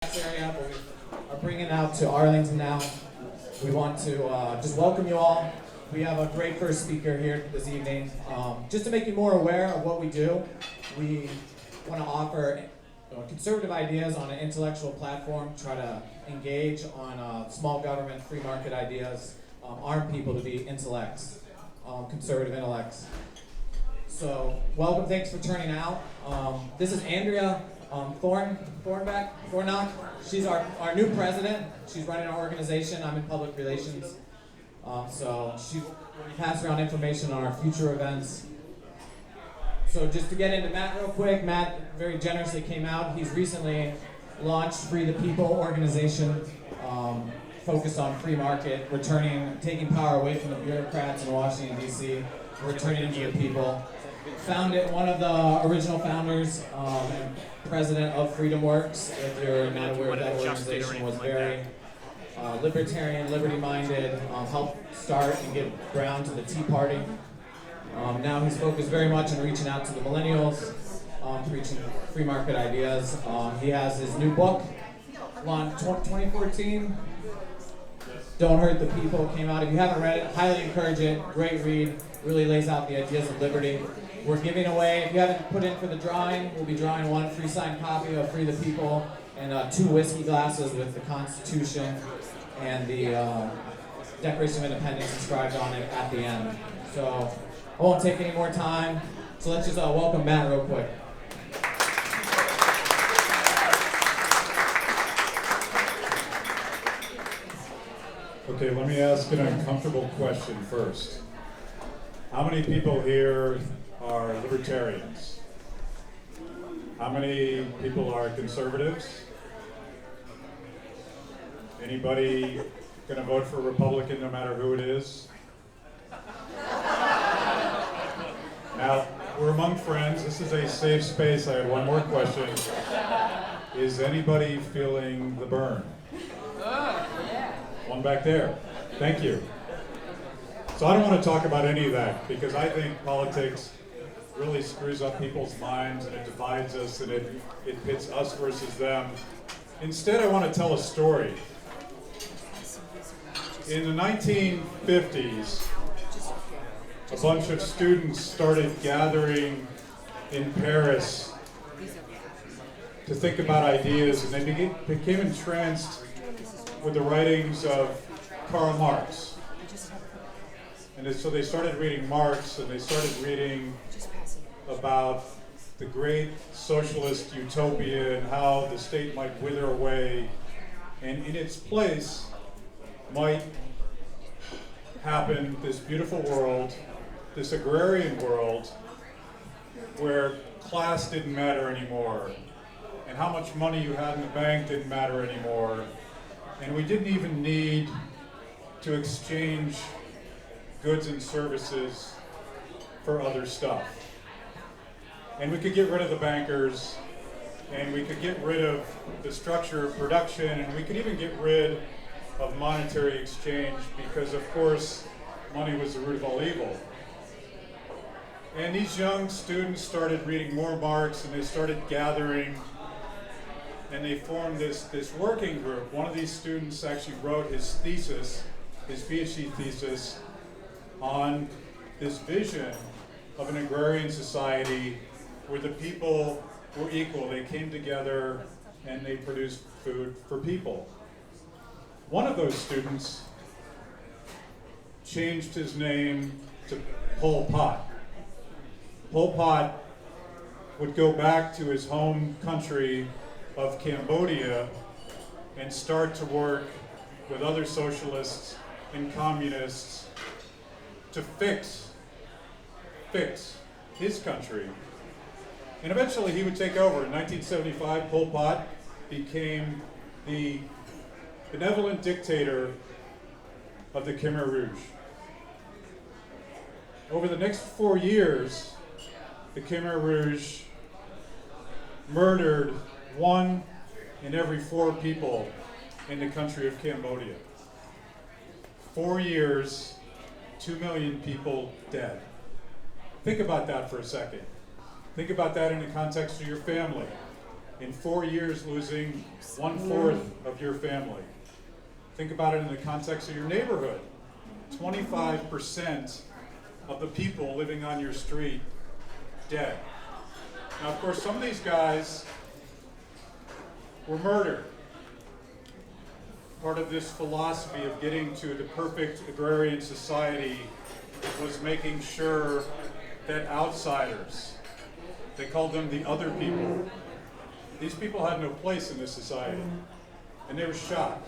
area, but we are bringing it out to Arlington now. We want to just welcome you all. We have a great first speaker here this evening. Just to make you more aware of what we do, we want to offer conservative ideas on an intellectual platform, try to engage on small government, free market ideas, arm people to be intellects, conservative intellects. So welcome, thanks for turning out. This is Andrea Thornock. She's our new president. She's running our organization. I'm in public relations. So she will pass around information on our future events. So just to get into Matt real quick, Matt very generously came out. He's recently launched Free the People organization, focused on free market, taking power away from the bureaucrats in Washington, D.C., returning it to the people. One of the original founders and president of Freedom Works. If you're not aware of that organization, was very libertarian, liberty-minded, helped start and give ground to the Tea Party. Now he's focused very much on reaching out to the millennials, preaching free market ideas. He has his new book, launched 2014, Don't Hurt the People, came out. If you haven't read it, highly encourage it. Great read, really lays out the ideas of liberty. We're giving away, if you haven't put in for the drawing, we'll be drawing one free signed copy of Free the People and 2 whiskey glasses with the Constitution and the Declaration of Independence inscribed on it at the end. So I won't take any more time. So let's just welcome Matt real quick. Okay, let me ask an uncomfortable question first. How many people here are libertarians? How many people are conservatives? Anybody gonna vote for a Republican no matter who it is? Now, we're among friends. This is a safe space. I had one more question. Is anybody feeling the burn? One back there. Thank you. So I don't want to talk about any of that because I think politics really screws up people's minds and it divides us and it pits us versus them. Instead, I want to tell a story. In the 1950s, a bunch of students started gathering in Paris to think about ideas, and they became entranced with the writings of Karl Marx. And so they started reading Marx, and they started reading about the great socialist utopia and how the state might wither away, and in its place might happen this beautiful world, this agrarian world, where class didn't matter anymore, and how much money you had in the bank didn't matter anymore, and we didn't even need to exchange goods and services for other stuff. And we could get rid of the bankers, and we could get rid of the structure of production, and we could even get rid of monetary exchange because, of course, money was the root of all evil. And these young students started reading more Marx, and they started gathering, and they formed this working group. One of these students actually wrote his thesis, his PhD thesis, on this vision of an agrarian society where the people were equal. They came together and they produced food for people. One of those students changed his name to Pol Pot. Pol Pot would go back to his home country of Cambodia and start to work with other socialists and communists to fix his country. And eventually he would take over. In 1975, Pol Pot became the benevolent dictator of the Khmer Rouge. Over the next 4 years, the Khmer Rouge murdered 1 in every 4 people in the country of Cambodia. 4 years, 2 million people dead. Think about that for a second. Think about that in the context of your family. In 4 years, losing 1/4 of your family. Think about it in the context of your neighborhood. 25% of the people living on your street dead. Now, of course, some of these guys were murdered. Part of this philosophy of getting to the perfect agrarian society was making sure that outsiders, they called them the other people, these people had no place in this society. And they were shot.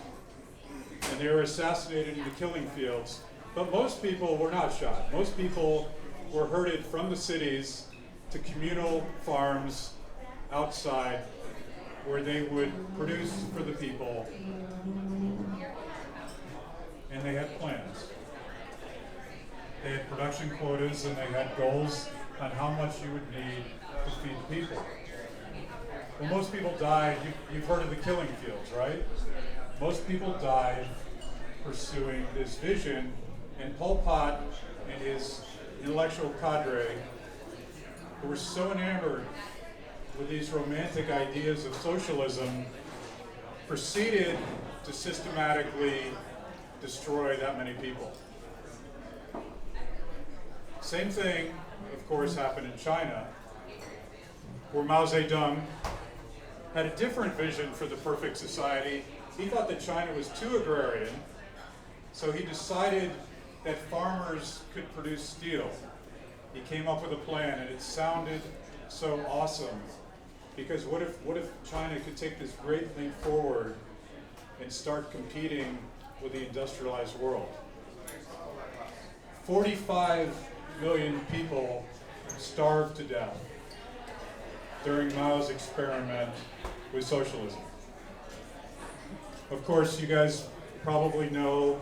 And they were assassinated in the killing fields. But most people were not shot. Most people were herded from the cities to communal farms outside where they would produce for the people. And they had plans. They had production quotas and they had goals on how much you would need to feed the people. When most people died, you've heard of the killing fields, right? Most people died pursuing this vision, and Pol Pot and his intellectual cadre, who were so enamored with these romantic ideas of socialism, proceeded to systematically destroy that many people. Same thing, of course, happened in China, where Mao Zedong had a different vision for the perfect society. He thought that China was too agrarian, so he decided that farmers could produce steel. He came up with a plan, and it sounded so awesome, because what if China could take this great leap forward and start competing with the industrialized world? 45 million people starved to death during Mao's experiment with socialism. Of course, you guys probably know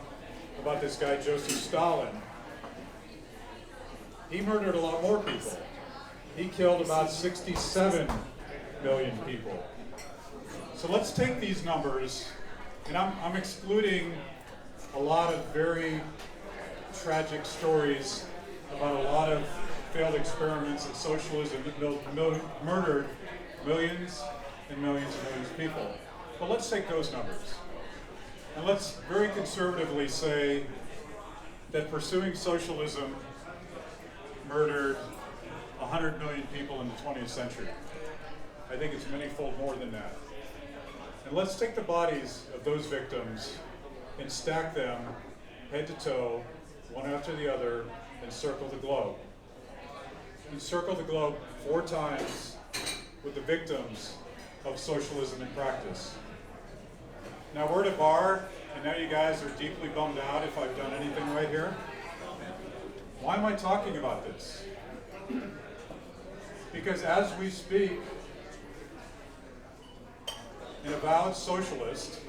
about this guy, Joseph Stalin. He murdered a lot more people. He killed about 67 million people. So let's take these numbers, and I'm excluding a lot of very tragic stories about a lot of failed experiments in socialism that murdered millions and millions and millions of people. But let's take those numbers. And let's very conservatively say that pursuing socialism murdered 100 million people in the 20th century. I think it's many-fold more than that. And let's take the bodies of those victims and stack them head to toe, one after the other, and circle the globe. And circle the globe 4 times with the victims of socialism in practice. Now we're at a bar, and now you guys are deeply bummed out if I've done anything right here. Why am I talking about this? Because as we speak, an avowed socialist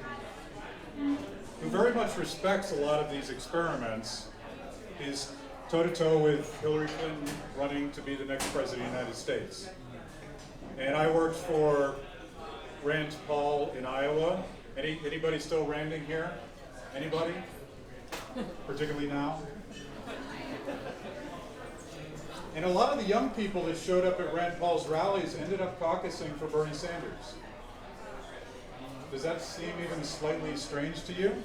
who very much respects a lot of these experiments is toe-to-toe with Hillary Clinton running to be the next president of the United States. And I worked for Rand Paul in Iowa. Anybody still randing here? Anybody? Particularly now? And a lot of the young people that showed up at Rand Paul's rallies ended up caucusing for Bernie Sanders. Does that seem even slightly strange to you?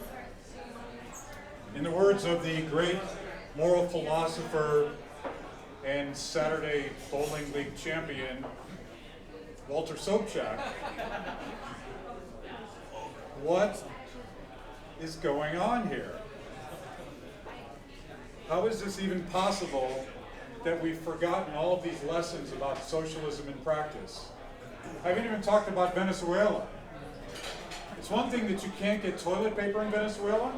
In the words of the great moral philosopher and Saturday Bowling League champion, Walter Sobchak, what is going on here? How is this even possible that we've forgotten all of these lessons about socialism in practice? I haven't even talked about Venezuela. It's one thing that you can't get toilet paper in Venezuela.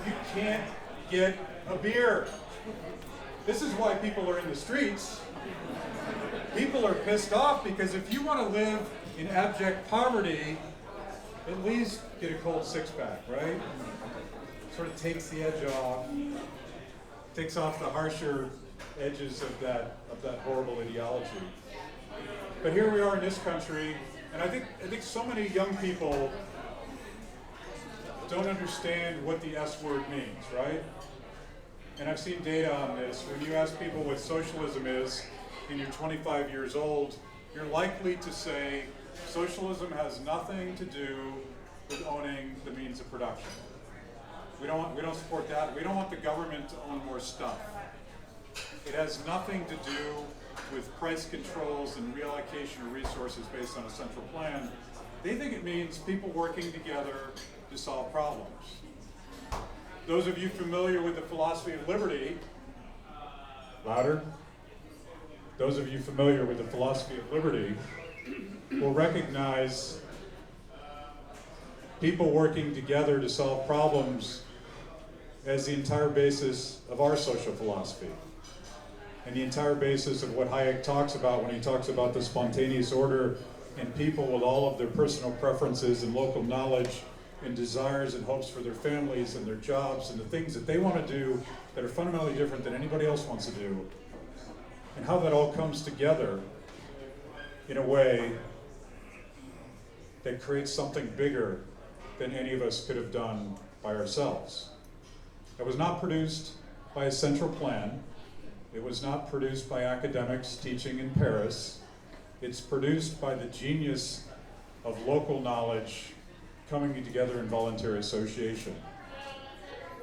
You can't get a beer. This is why people are in the streets. People are pissed off because if you want to live in abject poverty, at least get a cold 6-pack, right? Sort of takes the edge off, takes off the harsher edges of that horrible ideology. But here we are in this country, and I think so many young people don't understand what the S word means, right? And I've seen data on this. When you ask people what socialism is and you're 25 years old, you're likely to say Socialism has nothing to do with owning the means of production. We don't support that. We don't want the government to own more stuff. It has nothing to do with price controls and reallocation of resources based on a central plan. They think it means people working together to solve problems. Those of you familiar with the philosophy of liberty, louder. Those of you familiar with the philosophy of liberty will recognize people working together to solve problems as the entire basis of our social philosophy, and the entire basis of what Hayek talks about when he talks about the spontaneous order in people with all of their personal preferences and local knowledge and desires and hopes for their families and their jobs and the things that they want to do that are fundamentally different than anybody else wants to do, and how that all comes together in a way that creates something bigger than any of us could have done by ourselves. It was not produced by a central plan. It was not produced by academics teaching in Paris. It's produced by the genius of local knowledge coming together in voluntary association.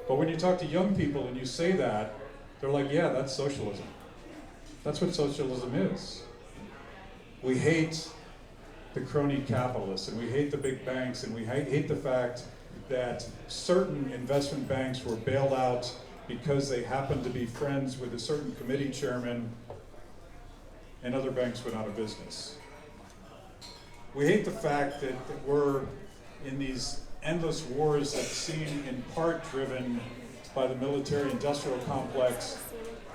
But when you talk to young people and you say that, they're like, yeah, that's socialism. That's what socialism is. We hate the crony capitalists, and we hate the big banks, and we hate the fact that certain investment banks were bailed out because they happened to be friends with a certain committee chairman, and other banks went out of business. We hate the fact that we're in these endless wars that seem in part driven by the military-industrial complex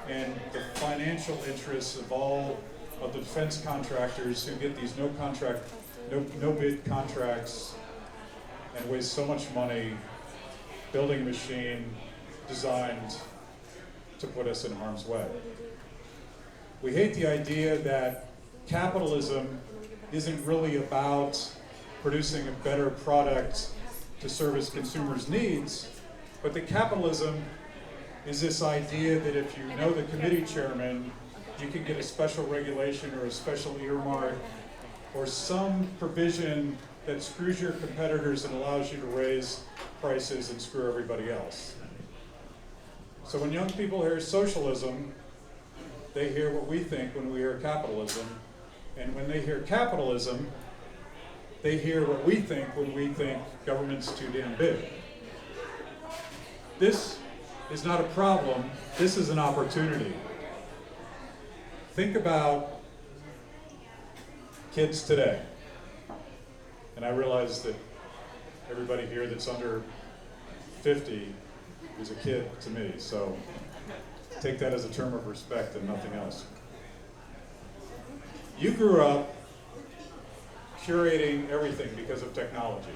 and the financial interests of all of the defense contractors who get these no-bid contracts and waste so much money building a machine designed to put us in harm's way. We hate the idea that capitalism isn't really about producing a better product to service consumers' needs, but that capitalism is this idea that if you know the committee chairman, you can get a special regulation or a special earmark or some provision that screws your competitors and allows you to raise prices and screw everybody else. So when young people hear socialism, they hear what we think when we hear capitalism. And when they hear capitalism, they hear what we think when we think government's too damn big. This is not a problem, this is an opportunity. Think about kids today. And I realize that everybody here that's under 50 is a kid to me, so take that as a term of respect and nothing else. You grew up curating everything because of technology.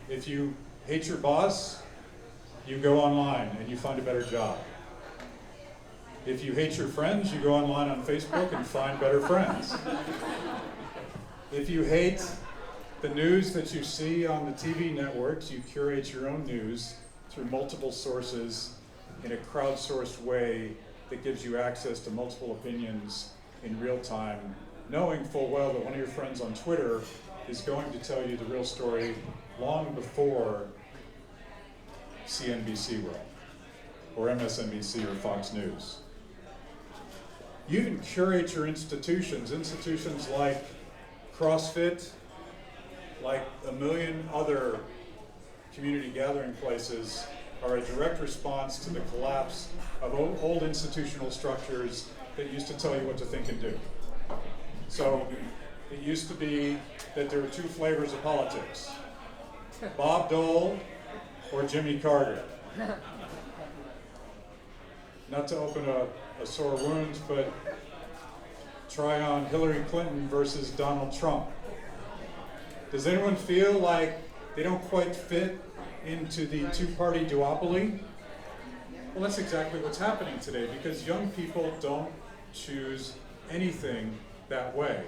If you hate your boss, you go online and you find a better job. If you hate your friends, you go online on Facebook and find better friends. If you hate the news that you see on the TV networks, you curate your own news through multiple sources in a crowdsourced way that gives you access to multiple opinions in real time, knowing full well that one of your friends on Twitter is going to tell you the real story long before CNBC will, or MSNBC or Fox News. You even curate your institutions like CrossFit, like a million other community gathering places are a direct response to the collapse of old institutional structures that used to tell you what to think and do. So it used to be that there were two flavors of politics, Bob Dole or Jimmy Carter. Not to open a sore wound, but try on Hillary Clinton versus Donald Trump. Does anyone feel like they don't quite fit into the two-party duopoly? Well, that's exactly what's happening today, because young people don't choose anything that way.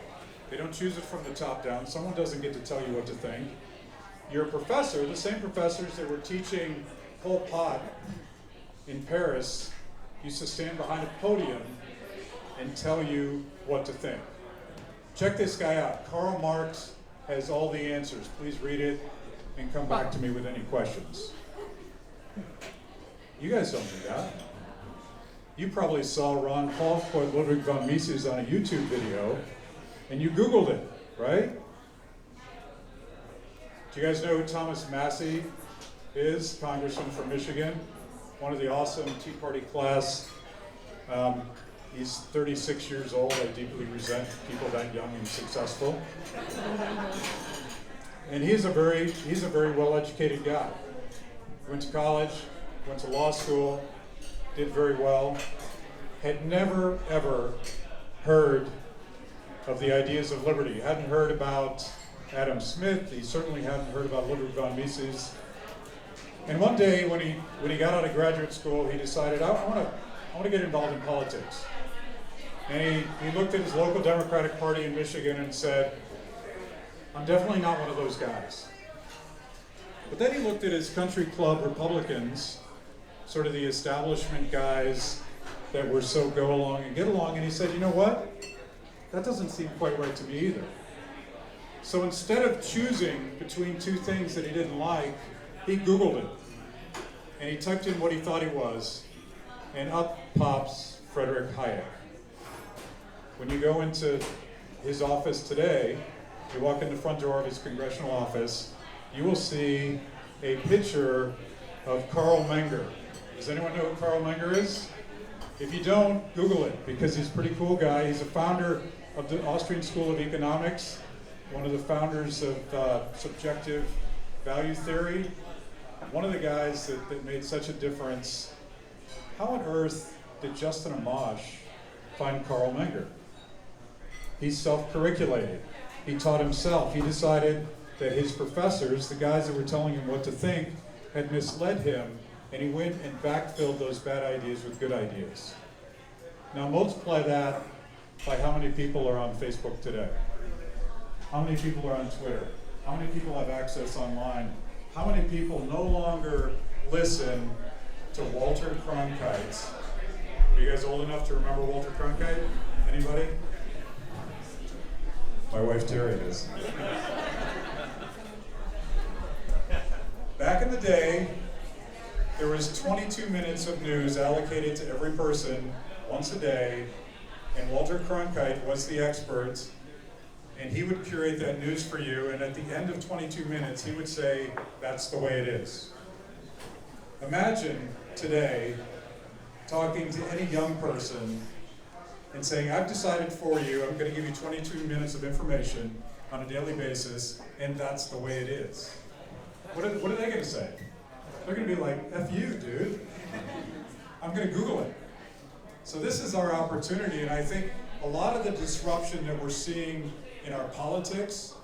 They don't choose it from the top down. Someone doesn't get to tell you what to think. Your professor, the same professors that were teaching Pol Pot in Paris, used to stand behind a podium and tell you what to think. Check this guy out. Karl Marx has all the answers. Please read it and come back to me with any questions. You guys don't do that. You probably saw Ron Paul quote Ludwig von Mises on a YouTube video, and you Googled it, right? Do you guys know who Thomas Massey is? Congressman from Michigan, one of the awesome Tea Party class. He's 36 years old. I deeply resent people that young and successful. And he's a very well-educated guy. Went to college, went to law school, did very well, had never, ever heard of the ideas of liberty. Hadn't heard about Adam Smith. He certainly hadn't heard about Ludwig von Mises. And one day, when he got out of graduate school, he decided, I want to get involved in politics. And he looked at his local Democratic Party in Michigan and said, I'm definitely not one of those guys. But then he looked at his country club Republicans, sort of the establishment guys that were so go along and get along, and he said, you know what? That doesn't seem quite right to me either. So instead of choosing between two things that he didn't like, he Googled it. And he typed in what he thought he was, and up pops Frederick Hayek. When you go into his office today, you walk in the front door of his congressional office, you will see a picture of Carl Menger. Does anyone know who Carl Menger is? If you don't, Google it, because he's a pretty cool guy. He's a founder of the Austrian School of Economics, one of the founders of subjective value theory, one of the guys that made such a difference. How on earth did Justin Amash find Carl Menger? He's self-curriculated. He taught himself. He decided that his professors, the guys that were telling him what to think, had misled him, and he went and backfilled those bad ideas with good ideas. Now multiply that by how many people are on Facebook today. How many people are on Twitter? How many people have access online? How many people no longer listen to Walter Cronkite? Are you guys old enough to remember Walter Cronkite? Anybody? My wife Terry is. Back in the day, there was 22 minutes of news allocated to every person once a day, and Walter Cronkite was the expert, and he would curate that news for you, and at the end of 22 minutes, he would say, that's the way it is. Imagine today talking to any young person and saying, I've decided for you, I'm going to give you 22 minutes of information on a daily basis, and that's the way it is. What are they going to say? They're going to be like, F you, dude. I'm going to Google it. So this is our opportunity, and I think a lot of the disruption that we're seeing in our politics,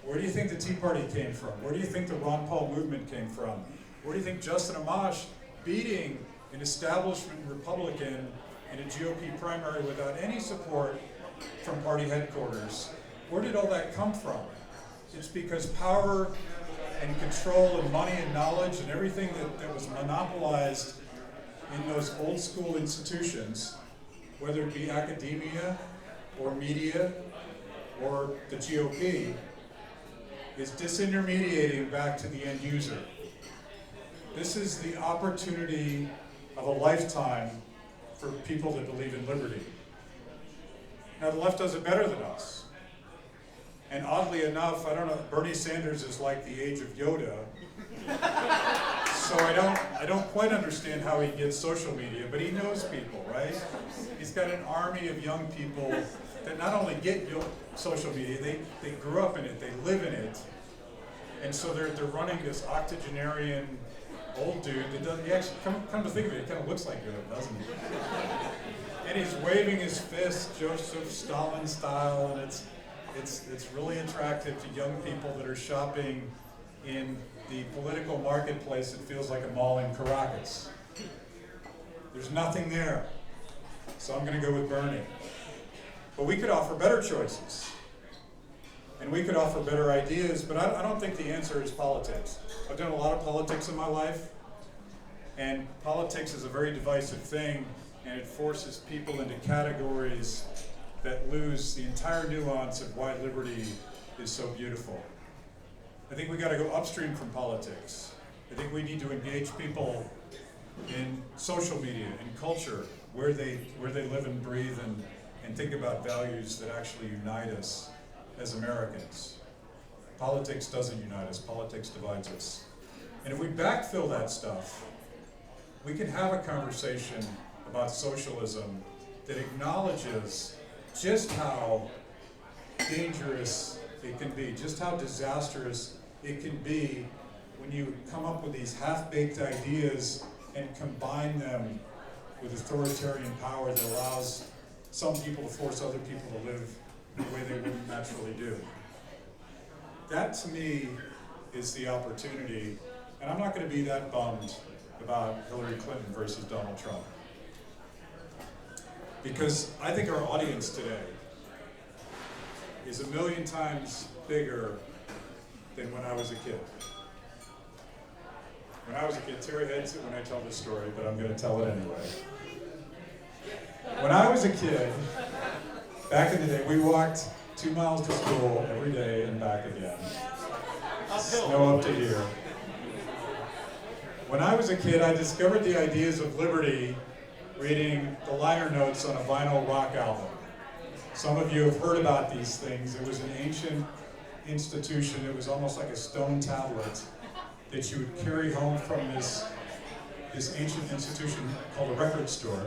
where do you think the Tea Party came from? Where do you think the Ron Paul movement came from? Where do you think Justin Amash beating an establishment Republican in a GOP primary without any support from party headquarters? Where did all that come from? It's because power and control and money and knowledge and everything that was monopolized in those old school institutions, whether it be academia or media or the GOP, is disintermediating back to the end user. This is the opportunity of a lifetime for people that believe in liberty. Now the left does it better than us. And oddly enough, I don't know, Bernie Sanders is like the age of Yoda. So I don't quite understand how he gets social media, but he knows people, right? He's got an army of young people that not only get social media, they grew up in it, they live in it. And so they're running this octogenarian old dude that doesn't, he actually, come to think of it, kind of looks like Yoda, doesn't he? And he's waving his fist, Joseph Stalin style, and it's really attractive to young people that are shopping in the political marketplace. It feels like a mall in Caracas. There's nothing there. So I'm going to go with Bernie. But we could offer better choices. And we could offer better ideas, but I don't think the answer is politics. I've done a lot of politics in my life, and politics is a very divisive thing, and it forces people into categories that lose the entire nuance of why liberty is so beautiful. I think we got to go upstream from politics. I think we need to engage people in social media, in culture, where they live and breathe, and think about values that actually unite us as Americans. Politics doesn't unite us, politics divides us. And if we backfill that stuff, we can have a conversation about socialism that acknowledges just how dangerous it can be, just how disastrous it can be when you come up with these half-baked ideas and combine them with authoritarian power that allows some people to force other people to live in a way they wouldn't naturally do. That, to me, is the opportunity, and I'm not going to be that bummed about Hillary Clinton versus Donald Trump. Because I think our audience today is 1,000,000 times bigger than when I was a kid. When I was a kid, Terry hates it when I tell this story, but I'm going to tell it anyway. When I was a kid, back in the day, we walked 2 miles to school every day and back again. Snow up to here. When I was a kid, I discovered the ideas of liberty reading the liner notes on a vinyl rock album. Some of you have heard about these things. It was an ancient institution. It was almost like a stone tablet that you would carry home from this ancient institution called a record store.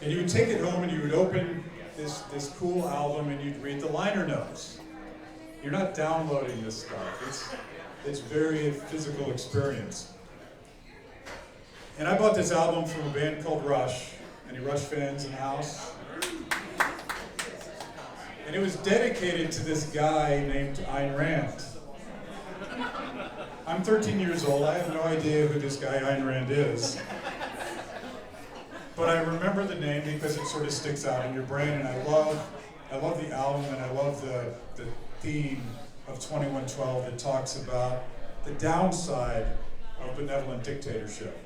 And you would take it home and you would open this cool album and you'd read the liner notes. You're not downloading this stuff. It's very physical experience. And I bought this album from a band called Rush. Any Rush fans in the house? And it was dedicated to this guy named Ayn Rand. I'm 13 years old. I have no idea who this guy Ayn Rand is. But I remember the name because it sort of sticks out in your brain, and I love the album, and I love the theme of 2112 that talks about the downside of benevolent dictatorship.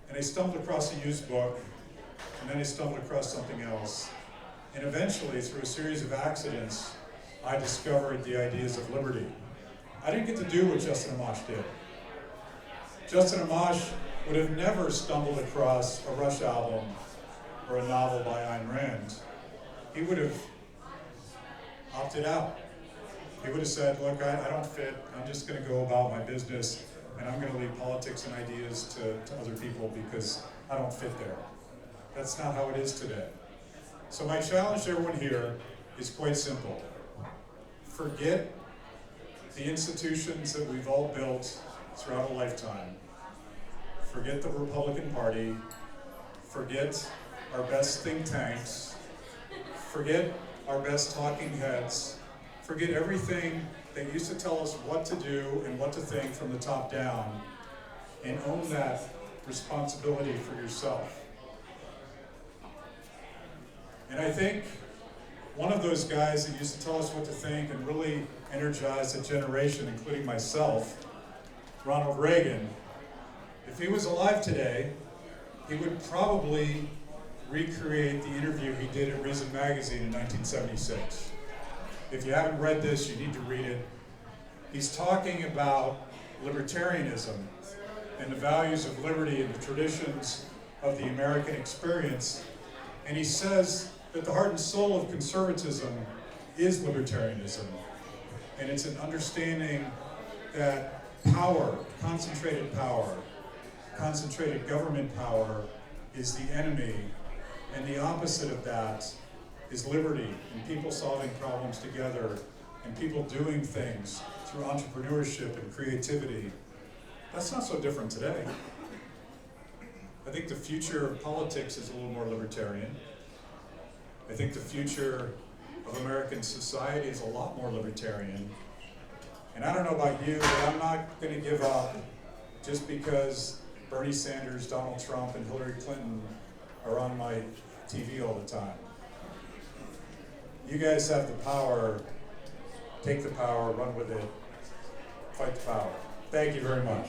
And I stumbled across a used book, and then I stumbled across something else. And eventually, through a series of accidents, I discovered the ideas of liberty. I didn't get to do what Justin Amash did. Justin Amash would have never stumbled across a Rush album or a novel by Ayn Rand. He would have opted out. He would have said, look, I don't fit, I'm just going to go about my business, and I'm going to leave politics and ideas to other people because I don't fit there. That's not how it is today. So my challenge to everyone here is quite simple. Forget the institutions that we've all built throughout a lifetime. Forget the Republican Party. Forget our best think tanks. Forget our best talking heads. Forget everything that used to tell us what to do and what to think from the top down, and own that responsibility for yourself. And I think one of those guys that used to tell us what to think and really energized a generation, including myself, Ronald Reagan, if he was alive today, he would probably recreate the interview he did at Reason Magazine in 1976. If you haven't read this, you need to read it. He's talking about libertarianism and the values of liberty and the traditions of the American experience. And he says that the heart and soul of conservatism is libertarianism. And it's an understanding that power, concentrated government power is the enemy, and the opposite of that is liberty and people solving problems together and people doing things through entrepreneurship and creativity. That's not so different today. I think the future of politics is a little more libertarian. I think the future of American society is a lot more libertarian. And I don't know about you, but I'm not going to give up just because Bernie Sanders, Donald Trump, and Hillary Clinton are on my TV all the time. You guys have the power. Take the power, run with it, fight the power. Thank you very much.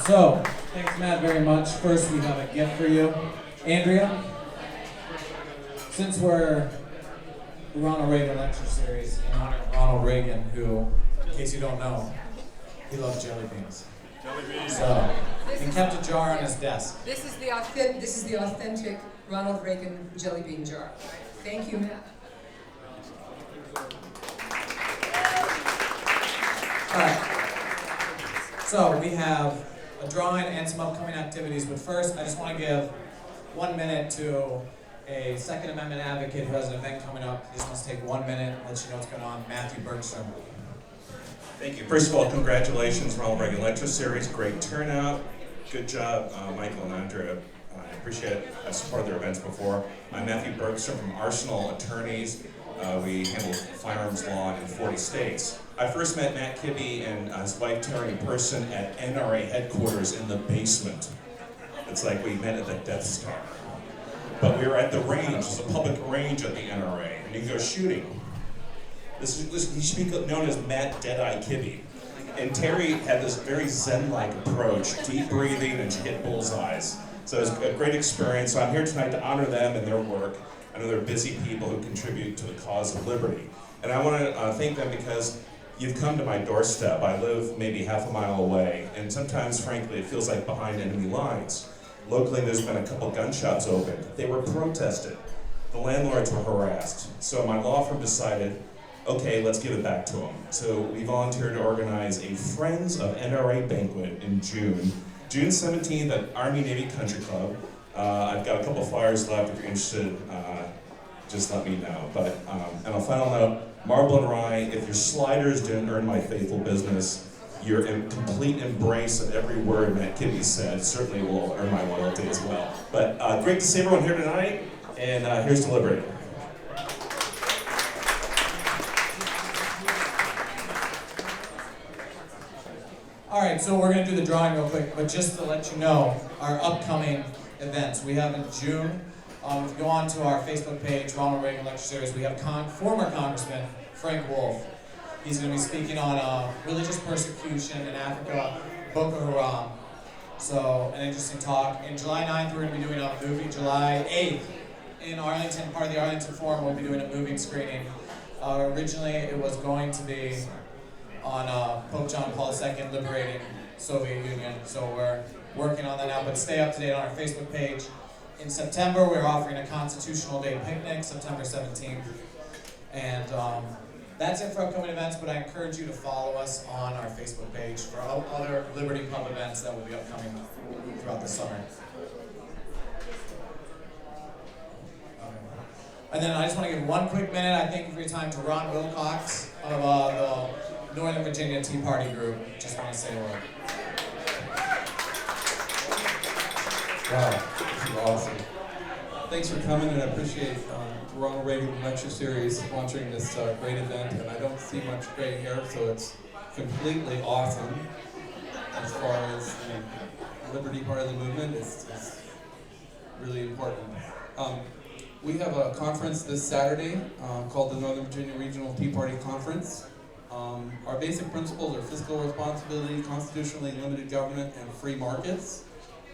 So, thanks Matt very much. First we have a gift for you. Andrea, since we're the Ronald Reagan Lecture Series in honor of Ronald Reagan, who, in case you don't know, he loved jelly beans. Jelly beans. So, he kept a jar on his desk. This is the authentic Ronald Reagan jelly bean jar. Thank you, Matt. All right. So we have a drawing and some upcoming activities, but first I just want to give 1 minute to a Second Amendment advocate who has an event coming up. He just wants to take 1 minute, let you know what's going on. Matthew Bergstrom. Thank you. First of all, congratulations, Ronald Reagan Lecture Series. Great turnout. Good job, Michael and Andrea. I appreciate it. I've supported their events before. I'm Matthew Bergstrom from Arsenal Attorneys. We handle firearms law in 40 states. I first met Matt Kibbe and his wife Terry in person at NRA headquarters in the basement. It's like we met at the Death Star. But we were at the range. There's a public range at the NRA, and you can go shooting. He should be known as Matt Deadeye Kibbe. And Terry had this very zen-like approach, deep breathing, and she hit bullseyes. So it was a great experience. So I'm here tonight to honor them and their work. I know they're busy people who contribute to the cause of liberty. And I want to thank them because you've come to my doorstep. I live maybe half a mile away, and sometimes, frankly, it feels like behind enemy lines. Locally, there's been a couple gun shops opened. They were protested. The landlords were harassed. So my law firm decided, okay, let's give it back to them. So we volunteered to organize a Friends of NRA banquet in June 17th at Army-Navy Country Club. I've got a couple flyers left. If you're interested, just let me know. But, and on a final note, Marble and Rye, if your sliders didn't earn my faithful business, your complete embrace of every word Matt Kibbe said certainly will earn my loyalty as well. But great to see everyone here tonight, and here's to liberty. All right, so we're going to do the drawing real quick, but just to let you know, our upcoming events. We have in June, if you go on to our Facebook page, Ronald Reagan Lecture Series, we have former Congressman Frank Wolf. He's going to be speaking on religious persecution in Africa, Boko Haram. So, an interesting talk. In July 9th, we're going to be doing a movie. July 8th, in Arlington, part of the Arlington Forum, we'll be doing a movie screening. Originally, it was going to be on Pope John Paul II liberating Soviet Union. So we're working on that now, but stay up to date on our Facebook page. In September, we're offering a Constitutional Day picnic, September 17th. And that's it for upcoming events, but I encourage you to follow us on our Facebook page for other Liberty Pub events that will be upcoming throughout the summer. And then I just want to give 1 quick minute. I thank you for your time to Ron Wilcox of the Northern Virginia Tea Party group. Just want to say a word. Wow, this is awesome. Thanks for coming, and I appreciate Ronald Reagan Lecture Series sponsoring this great event. And I don't see much gray hair, so it's completely awesome. As far as the liberty part of the movement, it's really important. We have a conference this Saturday called the Northern Virginia Regional Tea Party Conference. Our basic principles are fiscal responsibility, constitutionally limited government, and free markets.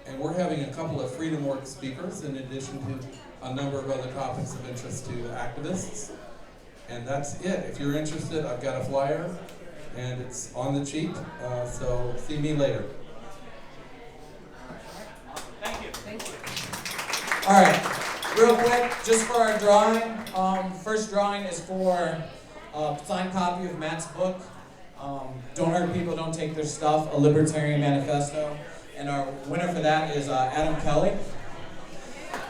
And we're having a couple of Freedom Works speakers in addition to a number of other topics of interest to activists. And that's it. If you're interested, I've got a flyer, and it's on the cheap, so see me later. Thank you. Thank you. All right, real quick, just for our drawing, first drawing is for a signed copy of Matt's book, Don't Hurt People, Don't Take Their Stuff, A Libertarian Manifesto. And our winner for that is Adam Kelly.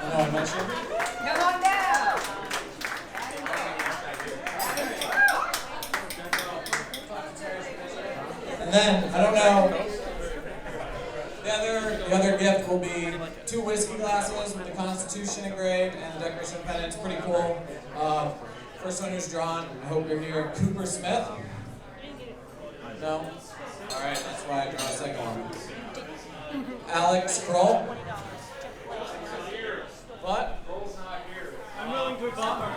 I know I mentioned. Come on down. And then, I don't know, the other gift will be 2 whiskey glasses with the Constitution engraved and the Declaration of Independence. Pretty cool. First one who's drawn, I hope you're here, Cooper Smith. No? All right, that's why I draw a second one. Alex Kroll. What? I'm willing to bomber.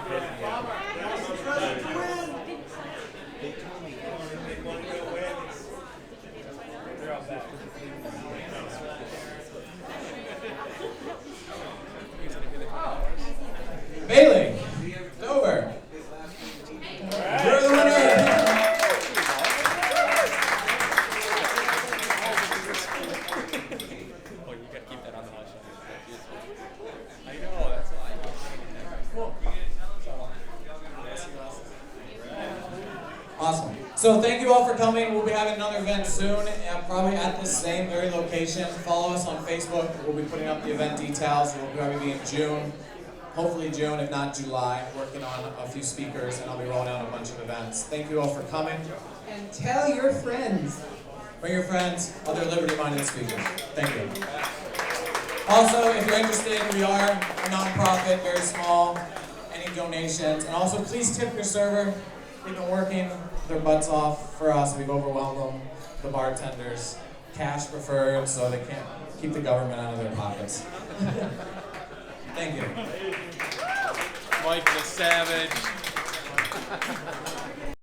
Awesome. So thank you all for coming. We'll be having another event soon, probably at this same very location. Follow us on Facebook. We'll be putting up the event details. It will probably be in June. Hopefully June, if not July. Working on a few speakers, and I'll be rolling out a bunch of events. Thank you all for coming. And tell your friends. Bring your friends, other liberty-minded speakers. Thank you. Also, if you're interested, we are a nonprofit, very small. Any donations, and also please tip your server. They've been working their butts off for us. We've overwhelmed them. The bartenders, cash preferred, so they can't keep the government out of their pockets. Thank you. Mike the Savage.